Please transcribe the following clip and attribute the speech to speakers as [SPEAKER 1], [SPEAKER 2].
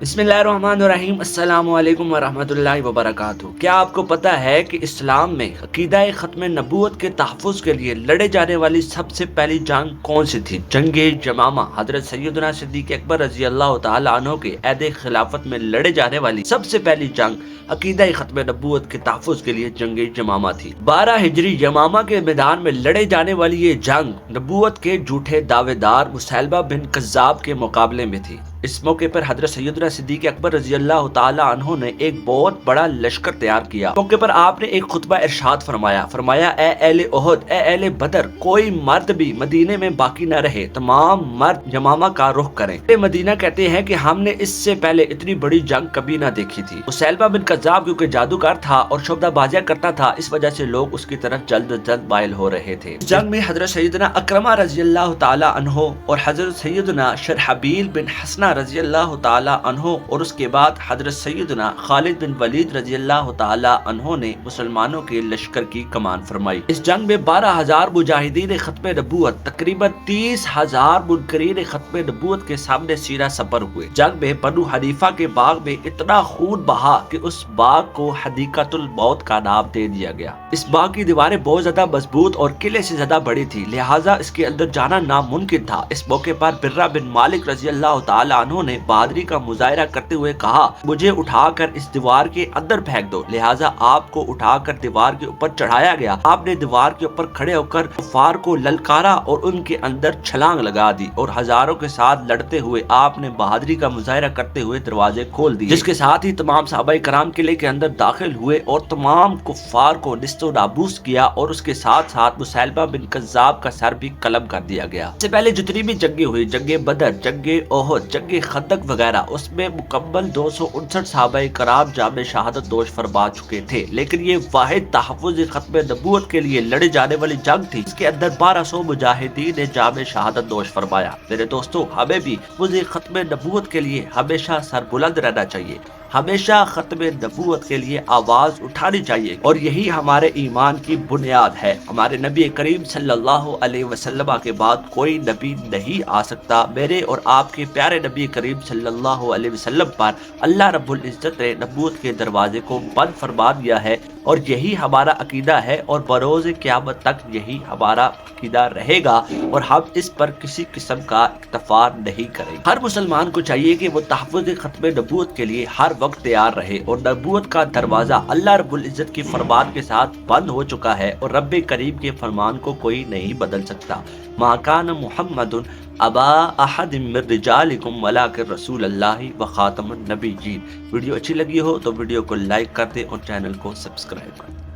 [SPEAKER 1] बिस्मिल्लाहिर्रहमानिर्रहीम। अस्सलाम वालेकुम वरहमतुल्लाहि वबरकातुहू। क्या आपको पता है कि इस्लाम में अकीदा ख़त्म नबूवत के तहफ़्फ़ुज़ के लिए लड़े जाने वाली सबसे पहली जंग कौन सी थी? जंगे जमामा। हज़रत सैयदना सिद्दीक़ अकबर रज़ी अल्लाह तआला अन्हु के अहद खिलाफत में लड़े जाने वाली सबसे पहली जंग अकीदा ख़त्म नबूवत के तहफ़्फ़ुज़ के लिए जंगे जमामा थी। 12 हिजरी यमामा के मैदान में लड़े जाने वाली ये जंग नबूवत के झूठे दावेदार मुसैलमा बिन कज़्ज़ाब के मुकाबले में थी। इस मौके पर हज़रत सैयदना सिद्दीक़ अकबर रज़ी अल्लाह तआला अन्हु ने एक बहुत बड़ा लश्कर तैयार किया। मौके पर आपने एक खुतबा इरशाद फरमाया ए अहले उहद, ए अहले बदर, कोई मर्द भी मदीने में बाकी न रहे, तमाम मर्द यमामा का रुख करें। मदीना कहते हैं कि हमने इससे पहले इतनी बड़ी जंग कभी ना देखी थी। मुसैलमा बिन कज़्ज़ाब क्योंकि जादूगर था और शुबदाबाजियां करता था, इस वजह से लोग उसकी तरफ जल्द माइल हो रहे थे। इस जंग में हज़रत सैयदना अकरमा रज़ी अल्लाह तआला अन्हु और हज़रत सैयदना शरहबील बिन हसना रज़ी अल्लाह तआला अन्हु और उसके बाद हज़रत सैयदना खालिद बिन वलीद रज़ी अल्लाह तआला अन्हु ने मुसलमानों के लश्कर की कमान फरमाई। इस जंग में 12,000 मुजाहिदीन ख़त्म नबूवत, तकरीबन 30,000 मुनकरीन ख़त्म नबूवत के सामने सीना सपर हुए। जंग में बनु हनीफा के बाग में इतना खून बहा कि उस बाग को हदीक़तुल मौत का नाम दे दिया गया। इस बाग की दीवारें बहुत ज्यादा मजबूत और किले से ज्यादा बड़ी थी, लिहाजा इसके अंदर जाना नामुमकिन था। इस मौके पर बिर्रा बिन मालिक रज़ी अल्लाह तआला अन्हु ने बहादुरी का मुजाहिरा करते हुए कहा, मुझे उठाकर इस दीवार के अंदर फेंक दो। लिहाजा आपको उठाकर दीवार के ऊपर चढ़ाया गया। आपने दीवार के ऊपर खड़े होकर कुफार को ललकारा और उनके अंदर छलांग लगा दी और हजारों के साथ लड़ते हुए आपने बहादुरी का मुजाहिरा करते हुए दरवाजे खोल दिए, जिसके साथ ही तमाम सहाबाए कराम किले के अंदर दाखिल हुए और तमाम कुफार को निस्तो नाबूस किया और उसके साथ साथ मुसैलमा बिन कज़्ज़ाब का सर भी कलम कर दिया गया। इससे पहले जितनी भी जंगे हुई, जंगे बदर, जंगे ओहद, जंगे खंदक वगैरह, उसमें मुकम्मल 259 सहाबाए कराम जामे शहादत दोष फरमा चुके थे, लेकिन ये वाहिद तहफ़्फ़ुज़ ख़त्म नबूवत के लिए लड़े जाने वाली जंग थी। इसके अंदर 1200 मुजाहिदीन ने जामे शहादत दोष फरमाया। मेरे दोस्तों, हमें भी तहफ़्फ़ुज़ ख़त्म नबूवत के लिए हमेशा सरबुलंद रहना चाहिए, हमेशा ख़त्म नबूवत के लिए आवाज उठानी चाहिए और यही हमारे ईमान की बुनियाद है। हमारे नबी करीम सल्लल्लाहु अलैहि वसल्लम के बाद कोई नबी नहीं आ सकता। मेरे और आपके प्यारे नबी करीम सल्लल्लाहु अलैहि वसल्लम पर अल्लाह रब्बुल इज्जत ने नबूवत के दरवाजे को बंद फरमा दिया है और यही हमारा अकीदा है और बरोज़ क़यामत तक यही हमारा अकीदा रहेगा और हम इस पर किसी किस्म का इक्तफा नहीं करेंगे। हर मुसलमान को चाहिए कि वो तहफ़्फ़ुज़ ख़त्म नबूवत के लिए हर वक्त तैयार रहे और नबूवत का दरवाजा अल्लाह रब्बुल इज्जत की फरमान के साथ बंद हो चुका है और रब्बे करीम के फरमान को कोई नहीं बदल सकता। मा कान मुहम्मदुन अबा अहदिम मिन रिजालिकुम वलाकिन रसूलुल्लाहि व खातमुन नबिय्यीन। वीडियो अच्छी लगी हो तो वीडियो को लाइक कर दे और चैनल को सब्सक्राइब कर दे।